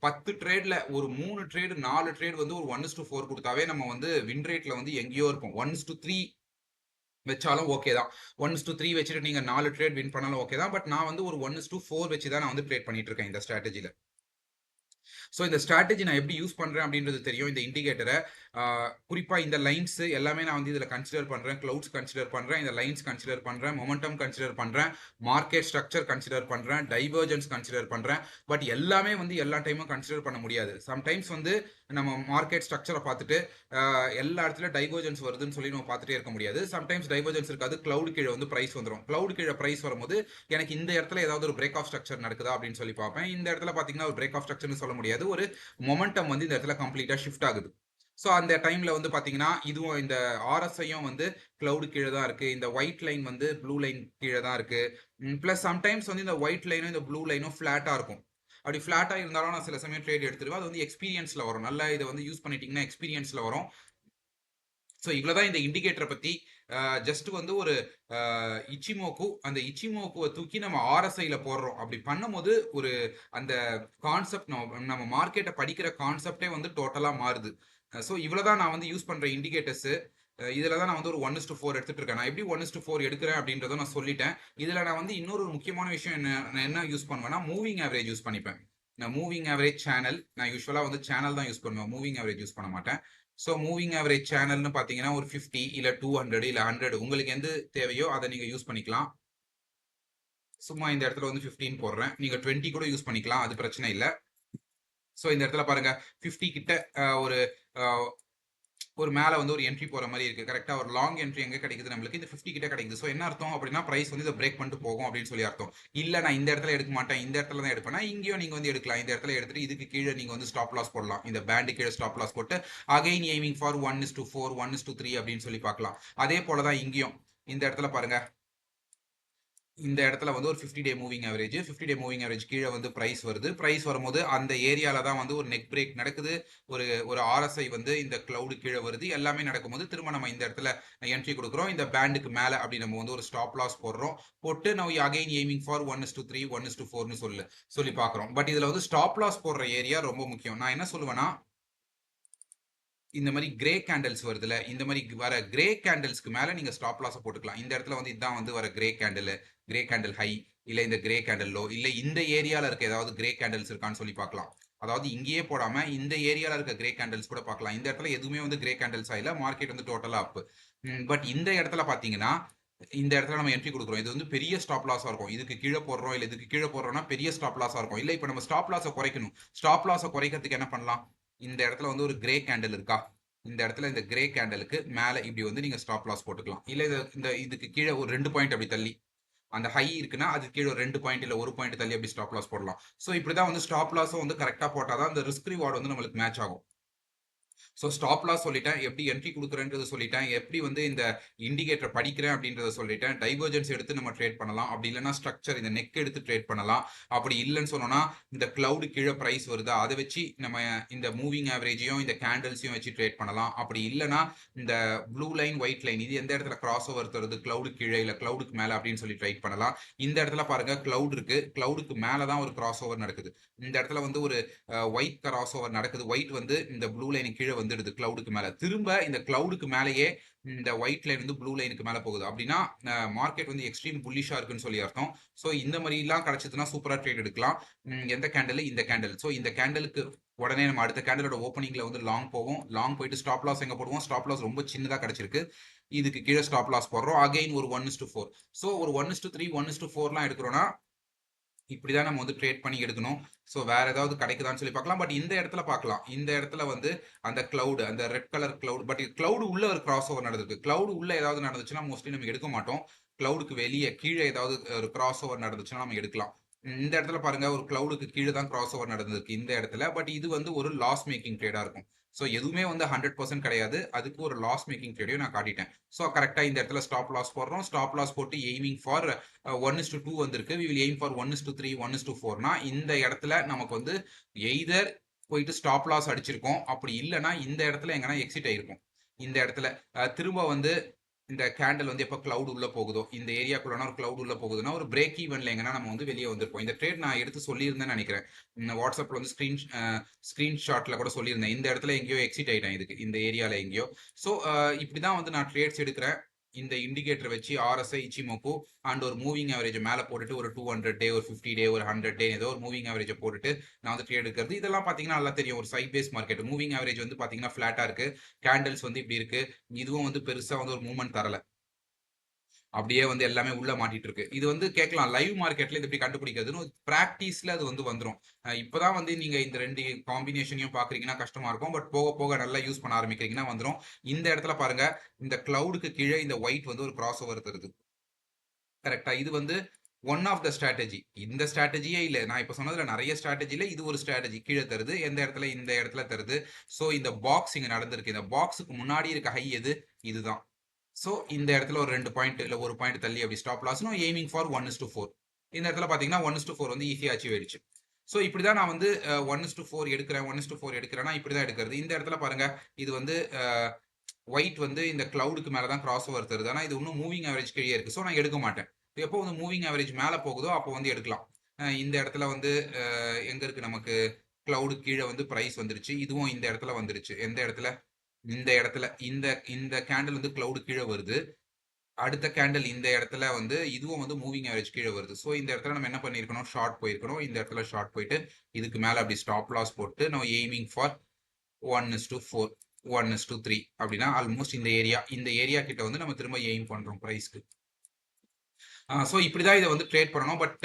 10 ட்ரேட்ல ஒரு 3 ட்ரேட், 4 ட்ரேட் வந்து ஒரு 1:4 குடுத்தாவே நம்ம வந்து வின் ரேட்ல வந்து எங்கேயோ இருப்போம். 1:3 வச்சாலும் ஓகே தான். 1:3 வச்சுட்டு நீங்க 4 ட்ரேட் வின் பண்ணாலும் ஓகே தான். பட் நான் வந்து ஒரு 1:4 வச்சு தான் நான் வந்து ட்ரேட் பண்ணிட்டு இருக்கேன் இந்த ஸ்ட்ராட்டஜில. இந்த ஸ்ட்ராட்டஜி நான் எப்படி யூஸ் பண்றேன் அப்படின்றது தெரியும். இந்த இண்டிகேட்டர குறிப்பா இந்த லைன்ஸ் எல்லாமே நான் வந்து இதுல கன்சிடர் பண்றேன். கிளவுட்ஸ் கன்சிடர் பண்றேன். இந்த லைன்ஸ் கன்சிடர் பண்றேன். மொமெண்டம் கன்சிடர் பண்றேன். மார்க்கெட் ஸ்ட்ரக்சர் கன்சிடர் பண்றேன். டைவர்ஜென்ஸ் கன்சிடர் பண்றேன். பட் எல்லாமே வந்து எல்லா டைமும் கன்சிடர் பண்ண முடியாது. சம்டைம்ஸ் வந்து நம்ம மார்க்கெட் ஸ்ட்ரக்சரை பார்த்துட்டு எல்லா இடத்துல டைவர்ஜென்ஸ் வருதுன்னு சொல்லி நம்ம பார்த்துட்டே இருக்க முடியாது. சம்டைம்ஸ் டைவர்ஜென்ஸ் இருக்காது. கிளவுட் கீழே வந்து பிரைஸ் வந்துடும். கிளவுட் கீழே பிரைஸ் வரும்போது எனக்கு இந்த இடத்துல ஏதாவது ஒரு பிரேக் ஆஃப் ஸ்ட்ரக்சர் நடக்குதா அப்படின்னு சொல்லி பார்ப்பேன். இந்த இடத்துல பாத்தீங்கன்னா ஒரு பிரேக் ஆஃப் ஸ்ட்ரக்சர்னு சொல்ல முடியாது. ஒரு மொமெண்டம் வந்து இந்த இடத்துல கம்ப்ளீட்டா ஷிஃப்ட் ஆகுது. அந்த டைம்ல வந்து பாத்தீங்கன்னா இதுவும் இந்த ஆர்எஸ்ஐயும் வந்து கிளவுட் கீழே தான் இருக்கு. இந்த ஒயிட் லைன் வந்து ப்ளூ லைன் கீழே தான் இருக்கு. பிளஸ் சம்டைம்ஸ் வந்து இந்த ஒயிட் லைனும் இந்த ப்ளூ லைனும் ஃபிளாட்டா இருக்கும். அப்படி ஃபிளாட்டா இருந்தாலும் நான் சில சமயம் ட்ரேட் எடுத்துருவேன். அது வந்து எக்ஸ்பீரியன்ஸ்ல வரும். நல்லா இதை வந்து யூஸ் பண்ணிட்டீங்கன்னா எக்ஸ்பீரியன்ஸ்ல வரும். இவ்வளவுதான் இந்த இண்டிகேட்டரை பத்தி. ஜஸ்ட் வந்து ஒரு இச்சிமோக்கு, அந்த இச்சிமோக்குவை தூக்கி நம்ம ஆர்எஸ்ஐல போடுறோம். அப்படி பண்ணும்போது ஒரு அந்த கான்செப்ட் நம்ம மார்க்கெட்டை படிக்கிற கான்செப்டே வந்து டோட்டலா மாறுது. இவ்வளவுதான் நான் வந்து யூஸ் பண்ற இண்டிகேட்டர்ஸ். இதுல தான் நான் வந்து ஒரு 1:4 எடுத்துட்டு இருக்கேன். நான் எப்படி 1:4 எடுக்கிறேன் அப்படின்றத நான் சொல்லிட்டேன். இதுல நான் வந்து இன்னொரு முக்கியமான விஷயம் என்ன யூஸ் பண்ணுவேன்னா, மூவிங் ஆவரேஜ் யூஸ் பண்ணிப்பேன். நான் மூவிங் ஆவரேஜ் சேனல், நான் யூஸ்வலா வந்து சேனல் தான் யூஸ் பண்ணுவேன். மூவிங் ஆவரேஜ் யூஸ் பண்ண மாட்டேன். மூவிங் ஆவரேஜ் சேனல்னு பாத்தீங்கன்னா ஒரு 50 இல்ல 200 இல்ல 100 உங்களுக்கு எந்த தேவையோ அதை நீங்க யூஸ் பண்ணிக்கலாம். சும்மா இந்த இடத்துல வந்து 15 போடுறேன். நீங்க 20 கூட யூஸ் பண்ணிக்கலாம். அது பிரச்சனை இல்ல. இந்த இடத்துல பாருங்க 50 கிட்ட ஒரு ஒரு மேல வந்து ஒரு என்ட்ரி போற மாதிரி இருக்கு. கரெக்ட்டா ஒரு லாங் என்ட்ரி எங்க கிடைக்குது நம்மளுக்கு? இந்த 50 கிட்ட கிடைக்குது. என்ன அர்த்தம் அப்படின்னா பிரைஸ் வந்து இத பிரேக் பண்ணிட்டு போகும் அப்படின்னு சொல்லி அர்த்தம். இல்ல நான் இந்த இடத்துல எடுக்க மாட்டேன். இந்த இடத்துல தான் எடுப்பேன்னா இங்கேயும் நீங்க வந்து எடுக்கலாம். இந்த இடத்துல எடுத்துட்டு இதுக்கு கீழ நீங்க வந்து ஸ்டாப் லாஸ் போடலாம். இந்த பேண்ட் கீழ ஸ்டாப் லாஸ் போட்டு அகைன் எய்மிங் ஃபார் 1:4, 1:3 அப்படின்னு சொல்லி பார்க்கலாம். அதே போல தான் இங்கேயும். இந்த இடத்துல பாருங்க. இந்த இடத்துல வந்து ஒரு 50 டே மூவிங் ஆவரேஜ் 50 டே மூவிங் ஆவரேஜ் கீழே வந்து பிரைஸ் வருது. பிரைஸ் வரும்போது அந்த ஏரியால தான் வந்து ஒரு நெக் பிரேக் நடக்குது. ஒரு ஆர்எஸ்ஐ வந்து இந்த கிளவுட் கீழே வருது. எல்லாமே நடக்கும்போது திரும்ப நம்ம இந்த இடத்துல என்ட்ரி கொடுக்குறோம். இந்த பேண்டுக்கு மேல அப்படி நம்ம வந்து ஒரு ஸ்டாப் லாஸ் போடுறோம். போட்டு நம்ம அகைன் எய்மிங் ஃபார் 1:3, 1:4ன்னு சொல்லி பார்க்குறோம். பட் இதுல வந்து ஸ்டாப் லாஸ் போடுற ஏரியா ரொம்ப முக்கியம். நான் என்ன சொல்லுவேன்னா, இந்த மாதிரி கிரே கேண்டல்ஸ் வருதுல, இந்த மாதிரி வர கிரே கேண்டல்ஸ்க்கு மேல நீங்க ஸ்டாப் லாஸ் போட்டுக்கலாம். இந்த இடத்துல வந்து இதான் வந்து வர கிரே கேண்டில் ஹை, இல்ல இந்த கிரே கேண்டில் லோ, இல்ல இந்த ஏரியால இருக்க ஏதாவது கிரே கேண்டல்ஸ் இருக்கான்னு சொல்லி பார்க்கலாம். அதாவது இங்கேயே போடாம இந்த ஏரியால இருக்க கிரே கேண்டல்ஸ் கூட பார்க்கலாம். இந்த இடத்துல எதுவுமே வந்து கிரே கேண்டல்ஸ் ஆயில, மார்க்கெட் வந்து டோட்டலா அப். பட் இந்த இடத்துல பாத்தீங்கன்னா இந்த இடத்துல நம்ம என்ட்ரி கொடுக்குறோம். இது வந்து பெரிய ஸ்டாப் லாஸா இருக்கும். இதுக்கு கீழே போடுறோம், இல்ல இதுக்கு கீழே போடுறோம்னா பெரிய ஸ்டாப் லாஸா இருக்கும். இல்ல இப்ப நம்ம ஸ்டாப் லாஸை குறைக்கணும். ஸ்டாப் லாஸை குறைக்கிறதுக்கு என்ன பண்ணலாம்? இந்த இடத்துல வந்து ஒரு கிரே கேண்டில் இருக்கா? இந்த இடத்துல இந்த கிரே கேண்டலுக்கு மேல இப்படி வந்து நீங்க ஸ்டாப் லாஸ் போட்டுக்கலாம். இல்ல இதுக்கு கீழே ஒரு 2 பாயிண்ட் அப்படி தள்ளி அந்த ஹை இருக்குன்னா அது கீழே ஒரு 2 பாயிண்ட் இல்ல 1 பாயிண்ட் தள்ளி அப்படி ஸ்டாப் லாஸ் போடலாம். இப்படிதான் வந்து ஸ்டாப் லாஸும் வந்து கரெக்டா போட்டாதான் அந்த ரிஸ்க் ரிவார்டு வந்து நம்மளுக்கு மேட்ச் ஆகும். ஸ்டாப் லாஸ் சொல்லிட்டேன். எப்படி என்ட்ரி கொடுக்குறேன்றது சொல்லிட்டேன். எப்படி வந்து இந்த இண்டிகேட்டர் படிக்கிறேன் அப்படின்றத சொல்லிட்டேன். டைவர்ஜென்ஸ் எடுத்து நம்ம ட்ரேட் பண்ணலாம். அப்படி இல்லைன்னா ஸ்ட்ரக்சர் இந்த நெக் எடுத்து ட்ரேட் பண்ணலாம். அப்படி இல்லைன்னு சொன்னோம்னா இந்த கிளவுட் கீழே பிரைஸ் வருதா அதை வச்சு நம்ம இந்த மூவிங் ஆவரேஜையும் இந்த கேண்டல்ஸையும் வச்சு ட்ரேட் பண்ணலாம். அப்படி இல்லைன்னா இந்த ப்ளூ லைன் ஒயிட் லைன் இது எந்த இடத்துல கிராஸ் ஓவர் தருது, கிளவுடு கீழே இல்ல கிளவுடுக்கு மேல அப்படின்னு சொல்லி ட்ரேட் பண்ணலாம். இந்த இடத்துல பாருங்க கிளவுட் இருக்கு. கிளவுடுக்கு மேலதான் ஒரு கிராஸ் ஓவர் நடக்குது. இந்த இடத்துல வந்து ஒரு ஒயிட் கிராஸ் ஓவர் நடக்குது. ஒயிட் வந்து இந்த ப்ளூ லைனுக்கு கீழே வந்து வந்துடுது கிளவுடுக்கு மேல. திரும்ப இந்த கிளவுடுக்கு மேலேயே இந்த ஒயிட் லைன் வந்து ப்ளூ லைனுக்கு மேல போகுது. அப்படின்னா மார்க்கெட் வந்து எக்ஸ்ட்ரீம் புல்லிஷா இருக்குன்னு சொல்லி அர்த்தம். ஸோ இந்த மாதிரிலாம் கிடைச்சதுன்னா சூப்பரா ட்ரேட் எடுக்கலாம். எந்த கேண்டில்? இந்த கேண்டில். ஸோ இந்த கேண்டிலுக்கு உடனே நம்ம அடுத்த கேண்டிலோட ஓப்பனிங்ல வந்து லாங் போவோம். லாங் போயிட்டு ஸ்டாப் லாஸ் எங்க போடுவோம்? ஸ்டாப் லாஸ் ரொம்ப சின்னதா கிடைச்சிருக்கு. இதுக்கு கீழே ஸ்டாப் லாஸ் போடுறோம். அகைன் ஒரு 1:4. ஸோ ஒரு 1:3, 1:4லாம் எடுக்கிறோம்னா இப்படிதான் நம்ம வந்து ட்ரேட் பண்ணி எடுக்கணும். ஸோ வேற ஏதாவது கிடைக்குதான்னு சொல்லி பார்க்கலாம். பட் இந்த இடத்துல பார்க்கலாம். இந்த இடத்துல வந்து அந்த கிளவுட், அந்த red colour cloud, but cloud உள்ள ஒரு கிராஸ் ஓவர் நடந்திருக்கு. கிளவுட் உள்ள ஏதாவது நடந்துச்சுன்னா மோஸ்ட்லி நம்ம எடுக்க மாட்டோம். கிளவுடுக்கு வெளியே கீழே ஏதாவது ஒரு கிராஸ் ஓவர் நடந்துச்சுன்னா நம்ம எடுக்கலாம். இந்த இடத்துல பாருங்க, ஒரு கிளவுடுக்கு கீழே தான் கிராஸ் ஓவர் நடந்திருக்கு இந்த இடத்துல. பட் இது வந்து ஒரு லாஸ் மேக்கிங் ட்ரேடா இருக்கும். ஸோ எதுவுமே வந்து 100% கிடையாது. அதுக்கு ஒரு லாஸ் மேக்கிங் ட்ரேடையும் நான் காட்டிட்டேன். ஸோ கரெக்டா இந்த இடத்துல ஸ்டாப் லாஸ் போடுறோம். ஸ்டாப் லாஸ் போட்டு எய்மிங் ஃபார் 1:2 வந்திருக்கு. வி வில் எய்ம் ஃபார் 1:3, 1:4னா இந்த இடத்துல நமக்கு வந்து எய்தர் போயிட்டு ஸ்டாப் லாஸ் அடிச்சிருக்கோம். அப்படி இல்லைன்னா இந்த இடத்துல எங்கன்னா எக்ஸிட் ஆயிருக்கும். இந்த இடத்துல திரும்ப வந்து இந்த கேண்டில் வந்து எப்போ கிளவுட் உள்ள போகுதோ, இந்த ஏரியாக்குள்ளனா ஒரு கிளவுட் உள்ள போகுதுன்னா ஒரு பிரேக் ஈவன்ல எங்கன்னா நம்ம வந்து வெளியே வந்திருப்போம். இந்த ட்ரேட் நான் எடுத்து சொல்லியிருந்தேன்னு நினைக்கிறேன். வாட்ஸ்அப்ல வந்து ஸ்கிரீன்ஷாட்ல கூட சொல்லியிருந்தேன். இந்த இடத்துல எங்கேயோ எக்ஸிட் ஆயிட்டேன் இதுக்கு, இந்த ஏரியால எங்கேயோ. ஸோ இப்படிதான் வந்து நான் ட்ரேட்ஸ் எடுக்கிறேன். இந்த இண்டிகேட்டர் வச்சு RSI, இச்சிமோக்கு அண்ட் ஒரு மூவிங் ஆவரேஜ் மேல போட்டுட்டு ஒரு 200 டே, ஒரு 50 டே, ஒரு 100 டே ஏதோ ஒரு மூவிங் ஆவரேஜ் போட்டுட்டு நான் வந்து ட்ரேட் எடுக்கிறது. இதெல்லாம் பாத்தீங்கன்னா நல்லா தெரியும். ஒரு side base market. Moving average வந்து பாத்தீங்கன்னா பிளாட்டா இருக்கு. கேண்டில்ஸ் வந்து இப்படி இருக்கு. இதுவும் வந்து பெருசா வந்து ஒரு மூவ்மெண்ட் தரல. அப்படியே வந்து எல்லாமே உள்ள மாட்டிட்டு இருக்கு. இது வந்து கேட்கலாம், லைவ் மார்க்கெட்ல இது எப்படி கண்டுபிடிக்கிறதுன்னு பிராக்டிஸ்ல அது வந்து வந்துரும். இப்பதான் வந்து நீங்க இந்த 2 காம்பினேஷனையும் பாக்குறீங்கன்னா கஷ்டமா இருக்கும். பட் போக போக நல்லா யூஸ் பண்ண ஆரம்பிக்கிறீங்கன்னா வந்துரும். இந்த இடத்துல பாருங்க, இந்த கிளவுடுக்கு கீழே இந்த ஒயிட் வந்து ஒரு கிராஸ் ஓவர் தருது. கரெக்டா? இது வந்து ஒன் ஆஃப் த ஸ்ட்ராட்டஜி. இந்த ஸ்ட்ராட்டஜியே இல்ல. நான் இப்ப சொன்னதுல நிறைய ஸ்ட்ராட்டஜில இது ஒரு ஸ்ட்ராட்டஜி. கீழே தருது. எந்த இடத்துல? இந்த இடத்துல தருது. சோ இந்த பாக்ஸ் இங்க நடந்திருக்கு. இந்த பாக்ஸுக்கு முன்னாடி இருக்க ஹை எது? இதுதான். ஸோ இந்த இடத்துல ஒரு 2 பாயிண்ட் இல்ல 1 பாயிண்ட் தள்ளி அப்படி ஸ்டாப் லாஸ்னும் எய்மிங் ஃபார் 1:4. இந்த இடத்துல பாத்தீங்கன்னா 1:4 வந்து ஈஸியா அச்சீவ் ஆயிடுச்சு. ஸோ இப்படிதான் நான் வந்து 1:4 எடுக்கிறேன், 1:4 எடுக்கிறேன்னா இப்படிதான் எடுக்கிறது. இந்த இடத்துல பாருங்க, இது வந்து ஒயிட் வந்து இந்த கிளவுடுக்கு மேல தான் கிராஸ் ஓவர் தருது. ஆனா இது இன்னும் மூவிங் ஆவரேஜ் கீழே இருக்கு. ஸோ நான் எடுக்க மாட்டேன். எப்போ வந்து மூவிங் ஆவரேஜ் மேல போகுதோ அப்போ வந்து எடுக்கலாம். இந்த இடத்துல வந்து எங்க இருக்கு நமக்கு கிளவுடு கீழே வந்து பிரைஸ் வந்துருச்சு. இதுவும் இந்த இடத்துல வந்துருச்சு. எந்த இடத்துல? இந்த இடத்துல இந்த இந்த கேண்டில் வந்து கிளவுடு கீழே வருது. அடுத்த கேண்டில் இந்த இடத்துல வந்து இதுவும் வந்து மூவிங் ஆவரேஜ் கீழே வருது. ஸோ இந்த இடத்துல நம்ம என்ன பண்ணிருக்கணும்? ஷார்ட் போயிருக்கணும். இந்த இடத்துல ஷார்ட் போயிட்டு இதுக்கு மேல அப்படி ஸ்டாப் லாஸ் போட்டு நம்ம எய்மிங் ஃபார் 1:4, 1:3 அப்படின்னா ஆல்மோஸ்ட் இந்த ஏரியா கிட்ட வந்து நம்ம திரும்ப எய்ம் பண்றோம் பிரைஸ்க்கு. ஸோ இப்படிதான் இதை வந்து ட்ரேட் பண்ணணும். பட்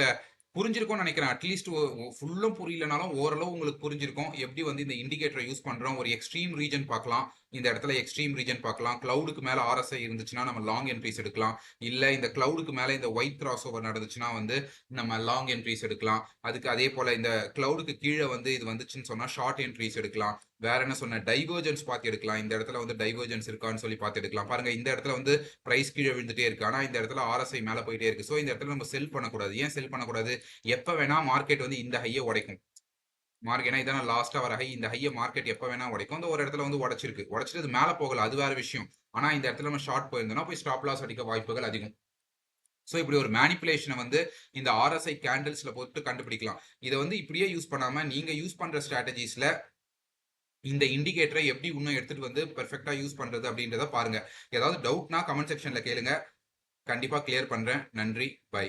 புரிஞ்சிருக்கும்னு நினைக்கிறேன். அட்லீஸ்ட் ஃபுல்லும் புரியலனாலும் ஓரளவு உங்களுக்கு புரிஞ்சிருக்கும். எப்படி வந்து இந்த இண்டிகேட்டரை யூஸ் பண்றோம். ஒரு எக்ஸ்ட்ரீம் ரீஜன் பார்க்கலாம். இந்த இடத்துல எக்ஸ்ட்ரீம் ரீஜன் பார்க்கலாம். கிளவுடுக்கு மேல RSI இருந்துச்சுன்னா நம்ம லாங் என்ட்ரிஸ் எடுக்கலாம். இல்ல இந்த கிளவுடுக்கு மேல இந்த ஒயிட் கிராஸ் ஓவர் நடந்துச்சுன்னா வந்து நம்ம லாங் என்ட்ரிஸ் எடுக்கலாம். அதுக்கு அதே போல இந்த கிளவுடுக்கு கீழே வந்து இது வந்துச்சுன்னு சொன்னா ஷார்ட் என்ட்ரிஸ் எடுக்கலாம். வேற என்ன சொன்ன? டைவர்ஜென்ஸ் பார்த்து எடுக்கலாம். இந்த இடத்துல வந்து டைவர்ஜென்ஸ் இருக்கான்னு சொல்லி பார்த்து எடுக்கலாம். பாருங்க, இந்த இடத்துல வந்து பிரைஸ் கீழே விழுந்துட்டே இருக்கு. ஆனா இந்த இடத்துல RSI மேல போயிட்டே இருக்கு. ஸோ இந்த இடத்துல நம்ம செல் பண்ணக்கூடாது. ஏன் செல் பண்ணக்கூடாது? எப்ப வேணா மார்க்கெட் வந்து இந்த ஹையை உடைக்கும். மார்க்கெட் இதான லாஸ்டா வர ஹை. இந்த ஹையை மார்க்கெட் எப்ப வேணா உடைக்கும். இந்த ஒரு இடத்துல வந்து உடைச்சிருக்கு. உடைச்சிட்டு அது மேல போகல, அது வேற விஷயம். ஆனா இந்த இடத்துல நம்ம ஷார்ட் போயிருந்தோம்னா போய் ஸ்டாப் லாஸ் அடிக்க வாய்ப்புகள் அதிகம். ஸோ இப்படி ஒரு மேனிப்புலேஷனை வந்து இந்த RSI கேண்டில்ஸ்ல போட்டு கண்டுபிடிக்கலாம். இதை வந்து இப்படியே யூஸ் பண்ணாம நீங்க யூஸ் பண்ற ஸ்ட்ராட்டஜிஸ்ல இந்த இண்டிகேட்டரை எப்படி இன்னும் எடுத்துட்டு வந்து பெர்ஃபெக்டா யூஸ் பண்றது அப்படின்றத பாருங்க. ஏதாவது டவுட்னா கமெண்ட் செக்ஷன்ல கேளுங்க. கண்டிப்பா கிளியர் பண்றேன். நன்றி. பை.